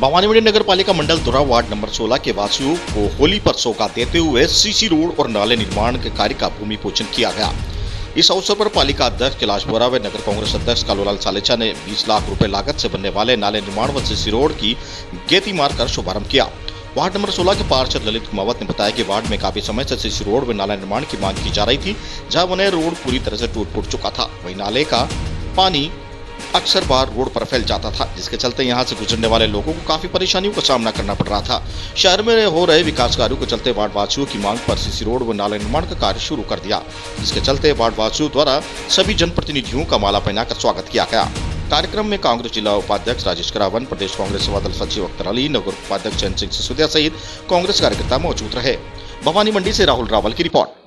भवानीमंडी नगर पालिका मंडल दुरा ward number 16 के वासियों को होली पर सौगात देते हुए सीसी रोड और नाले निर्माण के कार्य का भूमि पूजन किया गया। इस अवसर पर पालिका अध्यक्ष कैलाश बोरा व नगर कांग्रेस अध्यक्ष कालूलाल सालेचा ने 20 लाख रुपए लागत से बनने वाले नाले निर्माण व सीसी रोड की गेती मारकर शुभारंभ किया। वार्ड नंबर 16 के पार्षद ललित कुमावत ने बताया कि वार्ड में काफी समय से सीसी रोड व नाला निर्माण की मांग की जा रही थी, जहां बने रोड पूरी तरह से टूट फूट चुका था। वहीं नाले का पानी अक्सर बार रोड पर फैल जाता था, जिसके चलते यहां से गुजरने वाले लोगों को काफी परेशानियों का सामना करना पड़ रहा था। शहर में हो रहे विकास कार्यों के चलते वार्ड वासियों की मांग पर सीसी रोड व नाला निर्माण का कार्य शुरू कर दिया, जिसके चलते वार्ड वासियों द्वारा सभी जनप्रतिनिधियों का माला पहनाकर स्वागत किया गया। कार्यक्रम में कांग्रेस जिला उपाध्यक्ष राजेश करावन, प्रदेश कांग्रेस सेवा दल सचिव अख्तर अली, नगर उपाध्यक्ष चैन सिंह सिसोदिया सहित कांग्रेस कार्यकर्ता मौजूद रहे। भवानी मंडी से राहुल रावल की रिपोर्ट।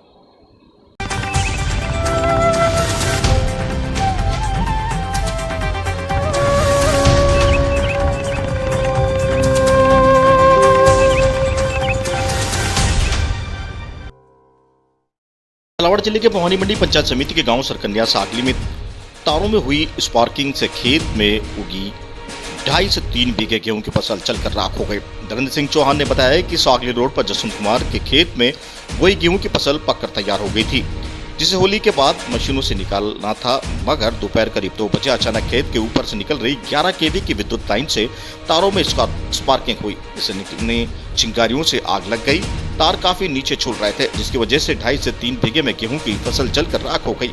झालावाड़ जिले के भवानी मंडी पंचायत समिति के गांव सरकन्या सागली में तारों में हुई स्पार्किंग से खेत में उगी 2.5 से 3 बीघे गेहूं की फसल चलकर राख हो गई। धर्मेंद्र सिंह चौहान ने बताया कि सागली रोड पर जसवंत कुमार के खेत में वही गेहूं की फसल पककर तैयार हो गई थी, जिसे होली के बाद मशीनों से निकालना था, मगर दोपहर करीब 2 बजे अचानक खेत के ऊपर से निकल रही 11 केवी की विद्युत लाइन से तारों में स्पार्किंग हुई। इससे निकलने चिंगारियों से आग लग गई। तार काफी नीचे झूल रहे थे, जिसकी वजह से 2.5 से 3 बीघे में गेहूं की फसल जलकर राख हो गई।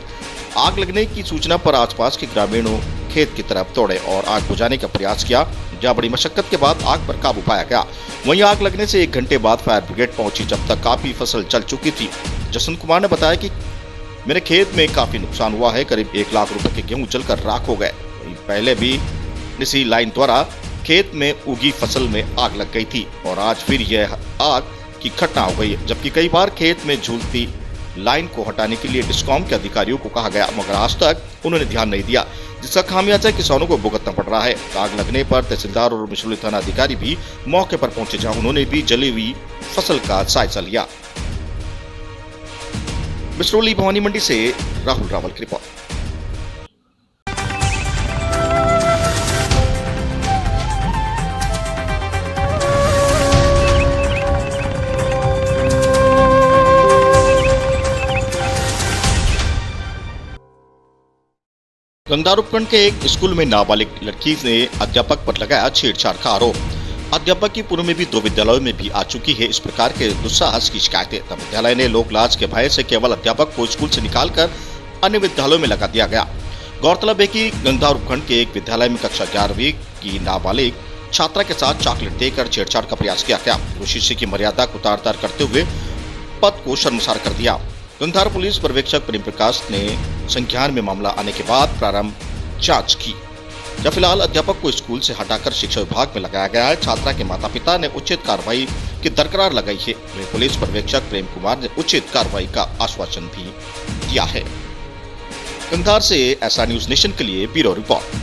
आग लगने की सूचना पर आसपास के ग्रामीणों खेत की तरफ दौड़े और आग बुझाने का प्रयास किया, जहां बड़ी मशक्कत के बाद आग पर काबू पाया गया। वहीं आग लगने से 1 घंटे बाद फायर ब्रिगेड पहुंची, जब तक काफी फसल जल चुकी थी। जसवंत कुमार ने बताया कि मेरे खेत में काफी नुकसान हुआ है, करीब 1 लाख रुपए के गेहूं जलकर राख हो गए। पहले भी इसी लाइन द्वारा खेत में उगी फसल में आग लग गई थी और आज फिर यह आग की घटना हो गई है, जबकि कई बार खेत में झूलती लाइन को हटाने के लिए डिस्कॉम के अधिकारियों को कहा गया, मगर आज तक उन्होंने ध्यान नहीं दिया, जिसका खामियाजा किसानों को भुगतना पड़ रहा है। आग लगने पर तहसीलदार और मिसरौली थाना अधिकारी भी मौके पर पहुंचे, जहां उन्होंने भी जली हुई फसल का जायजा लिया। मिसरौली भवानी मंडी से राहुल रावल की रिपोर्ट। गंगदार उपखंड के एक स्कूल में नाबालिग लड़की ने अध्यापक पर लगाया छेड़छाड़ का आरोप। अध्यापक की पूर्व में भी 2 विद्यालयों में भी आ चुकी है इस प्रकार के दुस्साहस की शिकायतें। तब विद्यालय ने लोक लाज के भय से केवल अध्यापक को स्कूल से निकालकर अन्य विद्यालयों में लगा दिया गया। गौरतलब है कि गंगदार उपखंड के एक विद्यालय में कक्षा 11वीं की नाबालिग छात्रा के साथ चॉकलेट देकर छेड़छाड़ का प्रयास किया गया। शिष्य की मर्यादा को तार-तार करते हुए पद को शर्मसार कर दिया। गंगधार पुलिस पर्यवेक्षक प्रेम प्रकाश ने संज्ञान में मामला आने के बाद प्रारंभ जांच की। जब फिलहाल अध्यापक को स्कूल से हटाकर शिक्षा विभाग में लगाया गया है। छात्रा के माता पिता ने उचित कार्रवाई की दरकार लगाई है। पुलिस पर्यवेक्षक प्रेम कुमार ने उचित कार्रवाई का आश्वासन भी दिया है। गंगधार से ऐसा न्यूज नेशन के लिए ब्यूरो रिपोर्ट।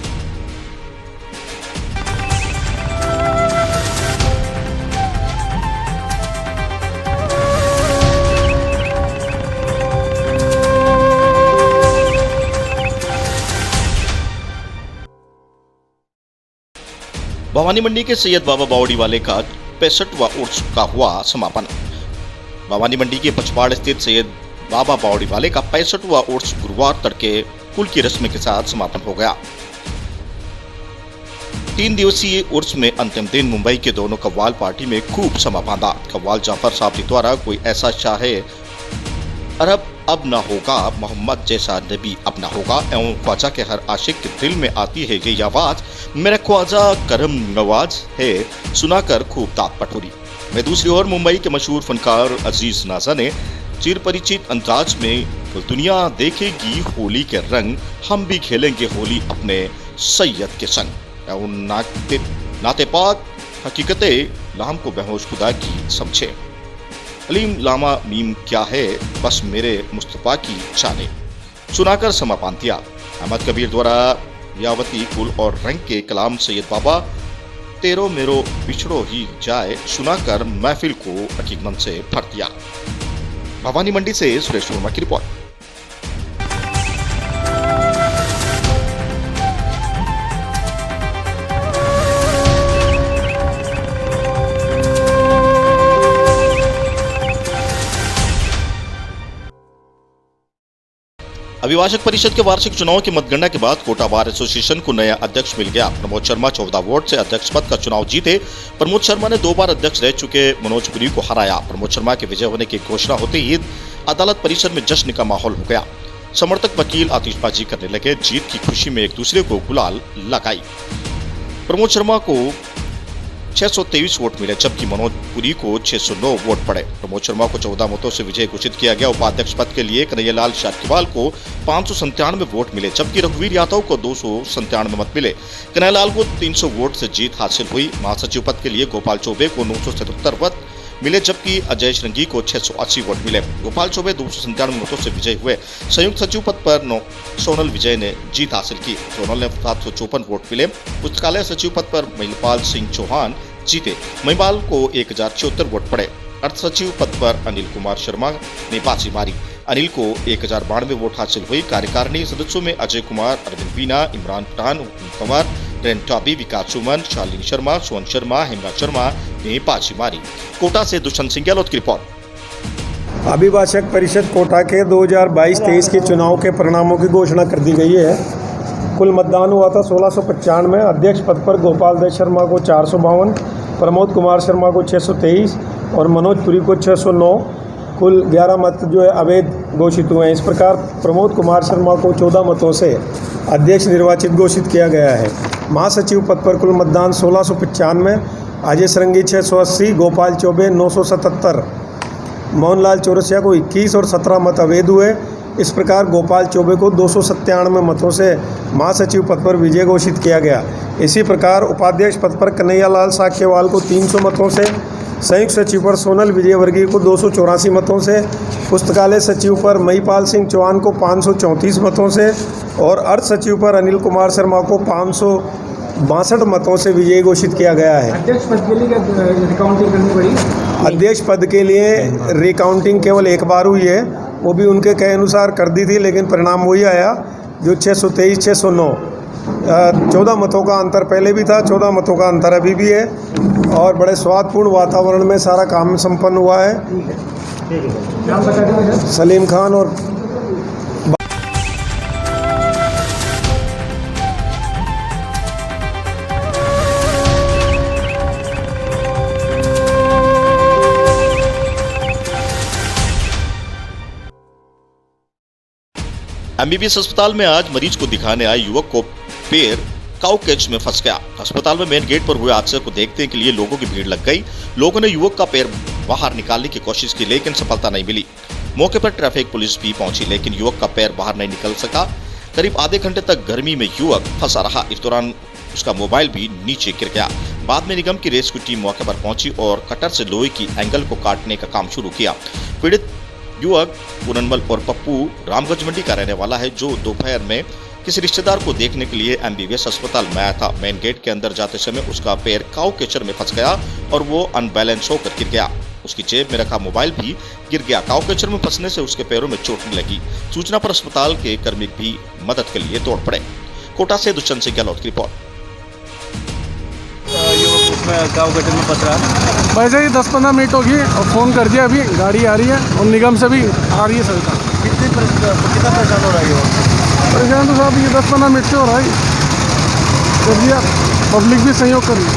भवानी मंडी के सैयद बाबा बावड़ी वाले का 65वां उर्स का हुआ समापन। भवानी मंडी के पचपाड़ स्थित सैयद बाबा बावड़ी वाले का 65वां उर्स गुरुवार तड़के कुल की रस्म के साथ समापन हो गया। 3 दिवसीय उर्स में अंतिम दिन मुंबई के दोनों कव्वाल पार्टी में खूब समा बांधा। कव्वाल जाफर साहब द्वारा कोई ऐसा शाहे अरब अब ना होगा, मोहम्मद जैसा नबी अब ना होगा एवं ख्वाजा के हर आशिक के दिल में आती है ये आवाज, मेरा ख्वाजा करम नवाज है, सुनाकर खूब ताप पटोरी। मैं दूसरी ओर मुंबई के मशहूर फनकार अजीज नाजा ने चिर परिचित अंदाज में दुनिया देखेगी होली के रंग, हम भी खेलेंगे होली अपने सैयद के संग एवं नाते पाक हकीकते लाम को बेहोश खुदा की समझे। अलीम लामा मीम क्या है बस मेरे मुस्तफा की जाने, सुनाकर समापन दिया। अहमद कबीर द्वारा यावती कुल और रंग के कलाम सैयद बाबा तेरो मेरो बिछड़ो ही जाए सुनाकर महफिल को हकीकत से भर दिया। भवानी मंडी से सुरेश वर्मा की रिपोर्ट। अभिभाषक परिषद के वार्षिक चुनाव की मतगणना के बाद कोटा बार एसोसिएशन को नया अध्यक्ष मिल गया। प्रमोद शर्मा 14 वोट से अध्यक्ष पद का चुनाव जीते। प्रमोद शर्मा ने 2 बार अध्यक्ष रह चुके मनोज पुरी को हराया। प्रमोद शर्मा के विजय होने की घोषणा होते ही अदालत परिसर में जश्न का माहौल हो गया। समर्थक वकील आतिशबाजी करने लगे। जीत की खुशी में एक दूसरे को गुलाल लगाई। प्रमोद शर्मा को 623 वोट मिले, जबकि मनोज पुरी को 609 वोट पड़े। प्रमोद शर्मा को 14 मतों से विजय घोषित किया गया। उपाध्यक्ष पद के लिए कन्हैयालाल शाक्यवाल को 597 वोट मिले, जबकि रघुवीर यादव को 297 मत मिले। कन्हैयालाल को 300 वोट से जीत हासिल हुई। महासचिव पद के लिए गोपाल चौबे को 977 वोट मिले, जबकि अजय श्रृंगी को 680 वोट मिले। गोपाल चौबे 297 मतों से विजय हुए। संयुक्त सचिव पद पर सोनल विजय ने जीत हासिल की। सोनल ने 754 वोट मिले। पुस्तकालय सचिव पद पर महिपाल सिंह चौहान जीते। महिपाल को 1074 वोट पड़े। अर्थ सचिव पद पर अनिल कुमार शर्मा ने बाजी मारी। अनिल को 1092 वोट हासिल हुई। कार्यकारिणी सदस्यों में अजय कुमार, अरविंद बीना, इमरान पठान, कुमार, रेन टॉबी, विकास सुमन, शालिनी शर्मा, सोहन शर्मा, हेमराज शर्मा ने बाजी मारी। कोटा से दुष्यंत सिंह गहलोत की रिपोर्ट। अभिभाषक परिषद कोटा के 2022-23 के चुनाव के परिणामों की घोषणा कर दी गई है। कुल मतदान हुआ था 1695। अध्यक्ष पद पर गोपाल दत्त शर्मा को 452, प्रमोद कुमार शर्मा को 623 और मनोज पुरी को 609। कुल 11 मत जो है अवैध घोषित हुए हैं। इस प्रकार प्रमोद कुमार शर्मा को 14 मतों से अध्यक्ष निर्वाचित घोषित किया गया है। महासचिव पद पर कुल मतदान 1695, अजय श्रृंगी 680, गोपाल चौबे 977, मोहनलाल चौरसिया को 21 और 17 मत अवैध हुए। इस प्रकार गोपाल चौबे को 297 मतों से महासचिव पद पर विजय घोषित किया गया। इसी प्रकार उपाध्यक्ष पद पर कन्हैयालाल शाक्यवाल को 300 मतों से, संयुक्त सचिव पर सोनल विजयवर्गीय को 284 मतों से, पुस्तकालय सचिव पर महिपाल सिंह चौहान को 534 मतों से और अर्थ सचिव पर अनिल कुमार शर्मा को 562 मतों से विजयी घोषित किया गया है। अध्यक्ष पद के लिए रिकाउंटिंग करनी पड़ी? अध्यक्ष पद के लिए रिकाउंटिंग केवल एक बार हुई है, वो भी उनके कहे अनुसार कर दी थी, लेकिन परिणाम वही आया जो 623-609। 14 मतों का अंतर पहले भी था, 14 मतों का अंतर अभी भी है और बड़े स्वादपूर्ण वातावरण में सारा काम संपन्न हुआ है। नाम बता दीजिए सर। सलीम खान और एमबीबीएस अस्पताल में आज मरीज को दिखाने आए युवक को पैर काऊ कैच में फंस गया। अस्पताल में मेन गेट पर हुए हादसे को देखने के लिए लोगों की भीड़ लग गई। लोगों ने युवक का पैर बाहर निकालने की कोशिश की, लेकिन सफलता नहीं मिली। मौके पर ट्रैफिक पुलिस भी पहुंची, लेकिन युवक का पैर बाहर नहीं निकल सका। करीब आधे घंटे तक गर्मी में युवक फंसा रहा। इस दौरान उसका मोबाइल भी नीचे गिर गया। बाद में निगम की रेस्क्यू टीम मौके पर पहुंची और कटर से लोहे की एंगल को काटने का काम शुरू किया। पीड़ित युवक पूननमल और पप्पू रामगंज मंडी का रहने वाला है, जो दोपहर में किसी रिश्तेदार को देखने के लिए एमबीबीएस अस्पताल में आया था। मेन गेट के अंदर जाते समय उसका पैर काऊ केचर में फंस गया और वो अनबैलेंस होकर गिर गया। उसकी जेब में रखा मोबाइल भी गिर गया। काऊ केचर में फंसने से उसके पैरों में चोट लगी। सूचना पर अस्पताल के कर्मी भी मदद के लिए दौड़ पड़े। कोटा से दुष्यंत सिंह गहलोत की रिपोर्ट। गाँव गटर में फंस रहा है। वैसे ही 10-15 मिनट होगी और फ़ोन कर दिया, अभी गाड़ी आ रही है और निगम से भी आ रही है सरकार। कितना परेशान हो रहा है ये वक्त? परेशान तो साहब ये 10-15 मिनट से हो रहा है। कर दिया, पब्लिक भी सहयोग कर रही है।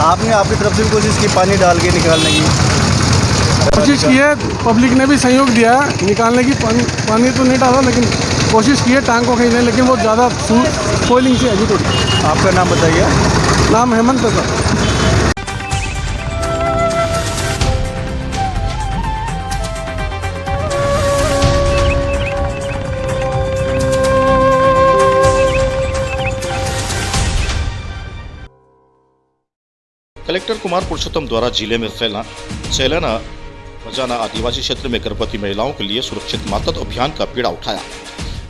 आपने आपकी तरफ से भी कोशिश की पानी डाल के निकालने की? कोशिश की है, पब्लिक ने भी सहयोग दिया है निकालने की। पानी तो नहीं डाला, लेकिन कोशिश की है टांग को खींचने, लेकिन वो ज़्यादा फोइलिंग से है थोड़ी। आपका नाम बताइए। नाम हेमंत है सर। कलेक्टर कुमार पुरुषोत्तम द्वारा जिले में सैलाना रोजाना आदिवासी क्षेत्र में गर्भवती महिलाओं के लिए सुरक्षित मातृत्व अभियान का बीड़ा उठाया।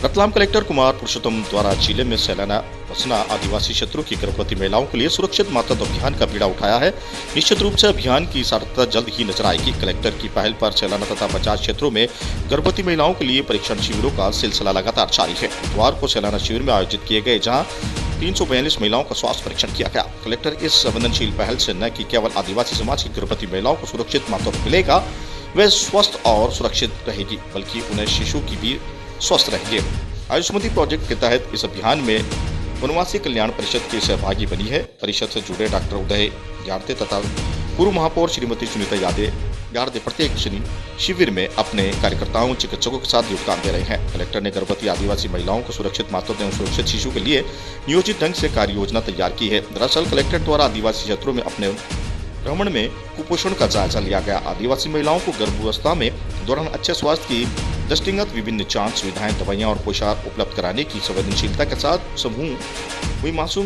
रतलाम कलेक्टर कुमार पुरुषोत्तम द्वारा जिले में सैलाना बसना आदिवासी क्षेत्रों की गर्भवती महिलाओं के लिए सुरक्षित मातृत्व अभियान का बीड़ा उठाया है। निश्चित रूप से अभियान की सार्थकता जल्द ही नजर आएगी। कलेक्टर की पहल पर सैलाना तथा बचाव क्षेत्रों में गर्भवती महिलाओं के लिए परीक्षण शिविरों का सिलसिला लगातार जारी है। बुधवार को सैलाना शिविर में आयोजित किए गए, जहाँ 342 महिलाओं का स्वास्थ्य परीक्षण किया गया। कलेक्टर इस संवेदनशील पहल से न कि केवल आदिवासी समाज की गर्भवती महिलाओं को सुरक्षित मातृत्व मिलेगा, वे स्वस्थ और सुरक्षित रहेगी, बल्कि उन्हें शिशु की भी स्वस्थ रहेंगे। आयुष्मती प्रोजेक्ट के तहत इस अभियान में वनवासी कल्याण परिषद की सहभागी बनी है। परिषद से जुड़े डॉक्टर उदय यार्दे तथा पूर्व महापौर श्रीमती सुनीता यार्दे प्रत्येक शनि शिविर में अपने कार्यकर्ताओं चिकित्सकों के साथ योगदान दे रहे हैं। कलेक्टर ने गर्भवती आदिवासी महिलाओं को सुरक्षित मातृत्व एवं सुरक्षित शिशु के लिए नियोजित ढंग से कार्य योजना तैयार की है। दरअसल कलेक्टर द्वारा आदिवासी क्षेत्रों में अपने भ्रमण में कुपोषण का जायजा लिया गया। आदिवासी महिलाओं को गर्भावस्था में दौरान अच्छे स्वास्थ्य की दृष्टिगत विभिन्न जांच सुविधाएं, दवाइयां और पोशाक उपलब्ध कराने की संवेदनशीलता के साथ समूह हुई मासूम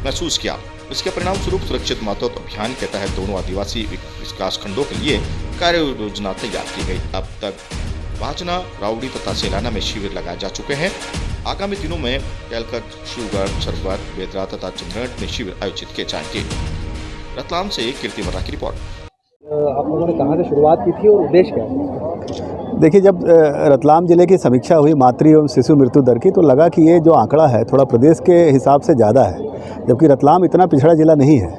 महसूस किया। इसके परिणाम स्वरूप सुरक्षित मातृत्व अभियान के तहत दोनों आदिवासी विकास खंडों के लिए कार्य योजना तैयार की गई। अब तक भाजना, राउडी तथा सेलाना में शिविर लगाए जा चुके हैं। आगामी दिनों में कैलकट, शिवगढ़, सरबत, बेदरा तथा चंद्रगढ़ में शिविर आयोजित किए जाएंगे। रतलाम से कीर्ति वर्मा की रिपोर्ट। आप लोगों ने कहाँ से शुरुआत की थी और उद्देश्य क्या है? देखिए, जब रतलाम जिले की समीक्षा हुई मातृ एवं शिशु मृत्यु दर की, तो लगा कि ये जो आंकड़ा है थोड़ा प्रदेश के हिसाब से ज़्यादा है, जबकि रतलाम इतना पिछड़ा जिला नहीं है।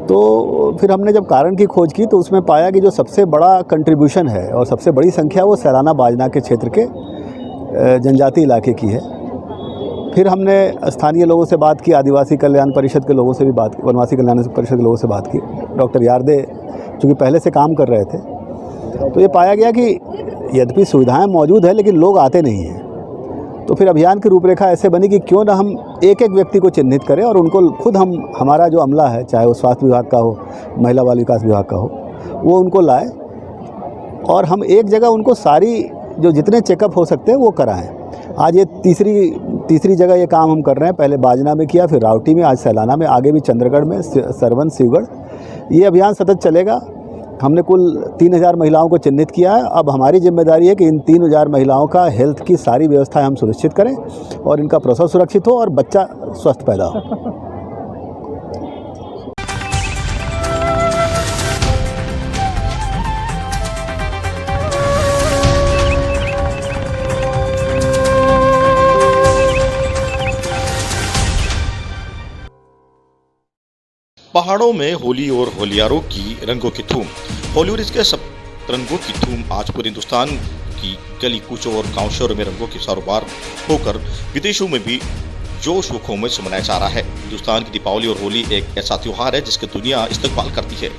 तो फिर हमने जब कारण की खोज की तो उसमें पाया कि जो सबसे बड़ा कंट्रीब्यूशन है और सबसे बड़ी संख्या वो सैलाना बाजना के क्षेत्र के जनजाति इलाके की है। फिर हमने स्थानीय लोगों से बात की, आदिवासी कल्याण परिषद के लोगों से भी बात की, वनवासी कल्याण परिषद के लोगों से बात की। डॉक्टर यार्दे चूँकि पहले से काम कर रहे थे, तो ये पाया गया कि यद्यपि सुविधाएं मौजूद है लेकिन लोग आते नहीं हैं। तो फिर अभियान की रूपरेखा ऐसे बनी कि क्यों ना हम एक एक व्यक्ति को चिन्हित करें और उनको खुद हमारा जो अमला है, चाहे वो स्वास्थ्य विभाग का हो, महिला बाल विकास विभाग का हो, वो उनको लाए और हम एक जगह उनको सारी जो जितने चेकअप हो सकते हैं वो कराएं। आज ये तीसरी जगह ये काम हम कर रहे हैं। पहले बाजना में किया, फिर रावटी में, आज सैलाना में, आगे भी चंद्रगढ़ में, सरवन, शिवगढ़। ये अभियान सतत चलेगा। हमने कुल 3000 महिलाओं को चिन्हित किया है। अब हमारी जिम्मेदारी है कि इन 3000 महिलाओं का हेल्थ की सारी व्यवस्थाएं हम सुनिश्चित करें और इनका प्रसव सुरक्षित हो और बच्चा स्वस्थ पैदा हो। पहाड़ों में होली और होलियारों की रंगों की धूम। होली और इसके सब रंगों की धूम आज पूरे हिंदुस्तान की गली कूचों और गांव शहरों में रंगों की कारोबार होकर विदेशों में भी जोश व खरोश से मनाया जा रहा है। हिंदुस्तान की दीपावली और होली एक ऐसा त्योहार है जिसकी दुनिया इस्तकबाल करती है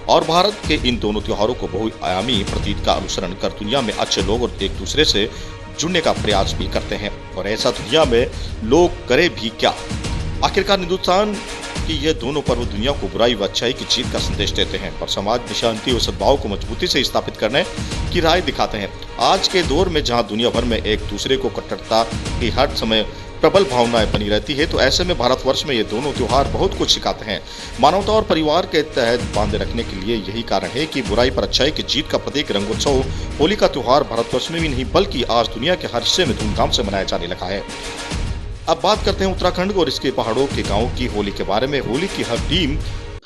और भारत के इन दोनों त्योहारों को बहुआयामी प्रतीक का अनुसरण कर दुनिया में अच्छे लोग और एक दूसरे से जुड़ने का प्रयास भी करते हैं। और ऐसा दुनिया में लोग करे भी क्या। आखिरकार हिंदुस्तान कि ये दोनों पर्व दुनिया को बुराई व अच्छाई की जीत का संदेश देते हैं और समाज में शांति और सद्भाव को मजबूती से स्थापित करने की राह दिखाते हैं। आज के दौर में जहां दुनिया भर में एक दूसरे को कट्टरता की हर समय प्रबल भावनाएं बनी रहती है, तो ऐसे में भारतवर्ष में ये दोनों त्योहार बहुत कुछ सिखाते हैं। मानवता और परिवार के तहत बांधे रखने के लिए यही कारण है कि बुराई पर अच्छाई की जीत का प्रतीक रंगोत्सव होली का त्योहार भारतवर्ष में भी नहीं बल्कि आज दुनिया के हर हिस्से में धूमधाम से मनाया जाने लगा है। अब बात करते हैं उत्तराखंड और इसके पहाड़ों के गांव की होली के बारे में। होली की हर टीम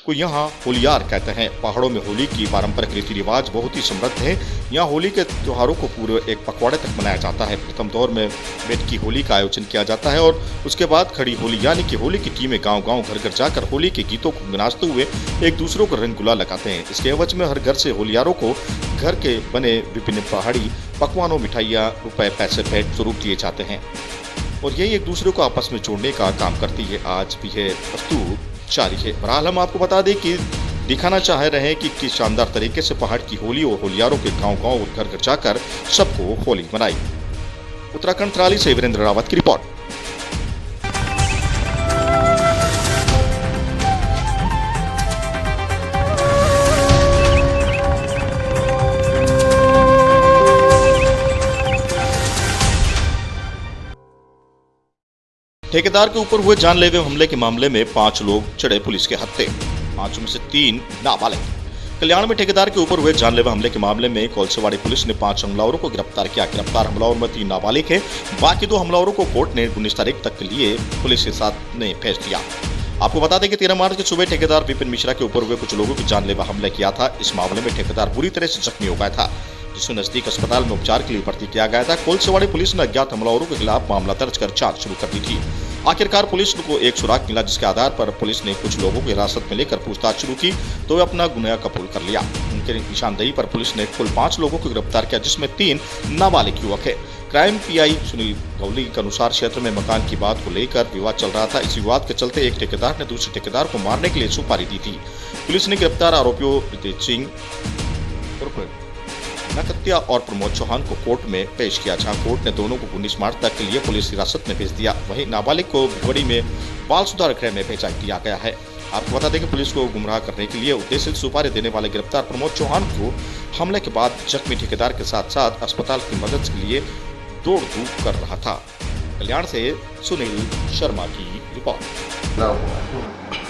को यहाँ होलियार कहते हैं। पहाड़ों में होली की पारंपरिक रीति रिवाज बहुत ही समृद्ध है। यहाँ होली के त्योहारों को पूरे एक पखवाड़े तक मनाया जाता है। प्रथम दौर में बेट की होली का आयोजन किया जाता है और उसके बाद खड़ी होली यानी कि होली की टीमें गांव-गांव, घर-घर जाकर होली के गीतों को गुनगुनाते हुए एक दूसरों को रंग गुलाल लगाते हैं। इसके एवज में हर घर से होलियारों को घर के बने विभिन्न पहाड़ी पकवानों, मिठाइयाँ, रुपए, पैसे भेंट स्वरूप दिए जाते हैं और यही एक दूसरे को आपस में जोड़ने का काम करती है। आज भी है वस्तु जारी है। बहरहाल हम आपको बता दें कि दिखाना चाह रहे हैं कि किस शानदार तरीके से पहाड़ की होली और होलियारों के गांव-गांव और घर-घर जाकर सबको होली मनाई। उत्तराखंड थराली से वीरेंद्र रावत की रिपोर्ट। ठेकेदार के ऊपर हुए जानलेवा हमले के मामले में 5 लोग चढ़े पुलिस के हत्थे। 5 में से 3 नाबालिग। कल्याण में ठेकेदार के ऊपर हुए जानलेवा हमले के मामले में कोलसेवाड़ी पुलिस ने 5 हमलावरों को गिरफ्तार किया। गिरफ्तार हमलावरों में 3 नाबालिग हैं। बाकी 2 हमलावरों को कोर्ट ने 19 तारीख तक के लिए पुलिस के साथ ने भेज दिया। आपको बता दें कि 13 मार्च की सुबह ठेकेदार विपिन मिश्रा के ऊपर हुए कुछ लोगों की जानलेवा हमला किया था। इस मामले में ठेकेदार बुरी तरह से जख्मी हो गया था, जिसे नजदीक अस्पताल में उपचार के लिए भर्ती किया गया था। कोलसेवाड़ी पुलिस ने अज्ञात हमलावरों के खिलाफ मामला दर्ज कर जांच शुरू कर दी थी। आखिरकार पुलिस को एक सुराग मिला, जिसके आधार पर पुलिस ने कुछ लोगों को हिरासत में लेकर पूछताछ शुरू की तो वे अपना गुनाह कबूल कर लिया। उनके निशानदेही पर पुलिस ने कुल 5 लोगों को गिरफ्तार किया, जिसमें 3 नाबालिग युवक है। क्राइम पीआई सुनील गौली के अनुसार क्षेत्र में मकान की बात को लेकर विवाद चल रहा था। इस विवाद के चलते एक ठेकेदार ने दूसरे ठेकेदार को मारने के लिए सुपारी दी थी। पुलिस ने गिरफ्तार आरोपियों रितेश सिंह नकत्या और प्रमोद चौहान को कोर्ट में पेश किया, जहां कोर्ट ने दोनों को 19 मार्च तक के लिए पुलिस हिरासत में भेज दिया। वहीं नाबालिग को भिवड़ी में बाल सुधार गृह में भेजा दिया गया है। आपको बता दें कि पुलिस को गुमराह करने के लिए उद्देश्य से सुपारी देने वाले गिरफ्तार प्रमोद चौहान को हमले के बाद जख्मी ठेकेदार के साथ साथ अस्पताल की मदद के लिए दौड़ धूप कर रहा था। कल्याण से सुनील शर्मा की रिपोर्ट।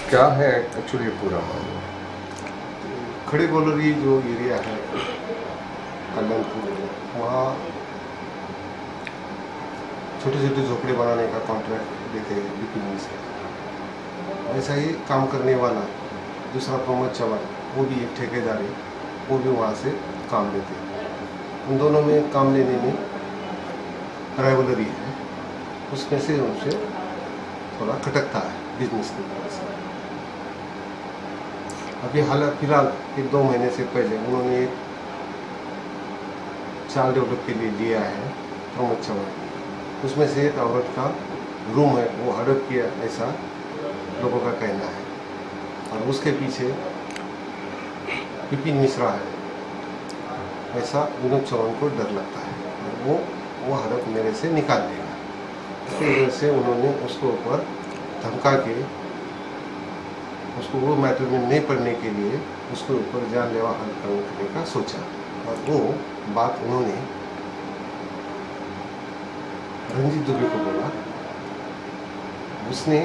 क्या है एक्चुअली पूरा मामला? खड़ी गोलरी जो एरिया है कल्याणपुर, वहाँ छोटी छोटी झोपड़ी बनाने का कॉन्ट्रैक्ट देते हैं बिपिन से। ऐसा ही काम करने वाला दूसरा प्रमोद चौहान, वो भी एक ठेकेदार है, वो भी वहाँ से काम लेते हैं। उन दोनों में काम लेने में राइवलरी है, उसमें से उनसे थोड़ा खटकता है बिजनेस की तरह से। अभी हाल फिलहाल 1-2 महीने से पहले उन्होंने एक चाइल्ड डेवलप के लिए लिया है प्रमोद चौहान। उसमें से एक औरत का रूम है वो हड़प किया, ऐसा लोगों का कहना है। और उसके पीछे विपिन मिश्रा है, ऐसा विनोद चौहान को डर लगता है। वो हड़प मेरे से निकाल देगा, इसकी वजह से उन्होंने उसको ऊपर धमका के उसको वो मैटर में नहीं पढ़ने के लिए उसके ऊपर जानलेवा हमला करने का सोचा। और वो बात उन्होंने रंजीत दुबे को बोला। उसने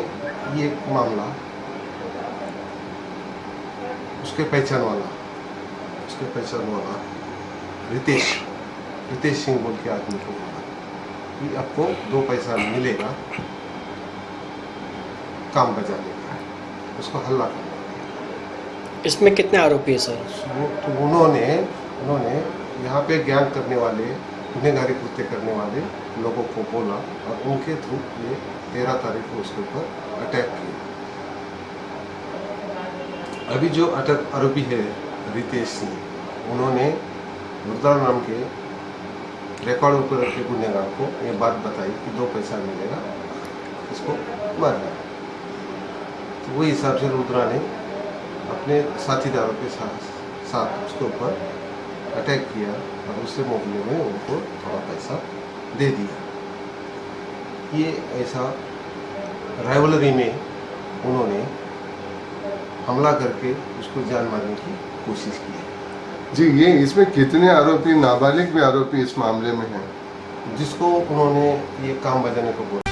ये मामला उसके पहचान वाला रितेश सिंह बोल के आदमी को बोला कि आपको 2 पैसा मिलेगा, काम बजाने का है, उसको हल्ला करना है। इसमें कितने आरोपी है सर? तो उन्होंने यहाँ पे गैंग करने वाले, गुनहगारी कृत्य करने वाले लोगों को बोला और उनके थ्रू ये 13 तारीख को उसके ऊपर अटैक किया। अभी जो अटक आरोपी है रितेश सिंह, उन्होंने रुद्रा नाम के रिकॉर्ड ऊपर रखे गुनहगार को ये बात बताई कि 2 पैसा मिलेगा, इसको मारना। तो वही हिसाब से रुद्रा ने अपने साथीदारों के साथ उसके ऊपर अटैक किया और उससे मोहल्ले में उनको थोड़ा पैसा दे दिया। ये ऐसा राइवलरी में उन्होंने हमला करके उसको जान मारने की कोशिश की है। जी, ये इसमें कितने आरोपी, नाबालिग भी आरोपी इस मामले में हैं? जिसको उन्होंने ये काम बजाने को बोला।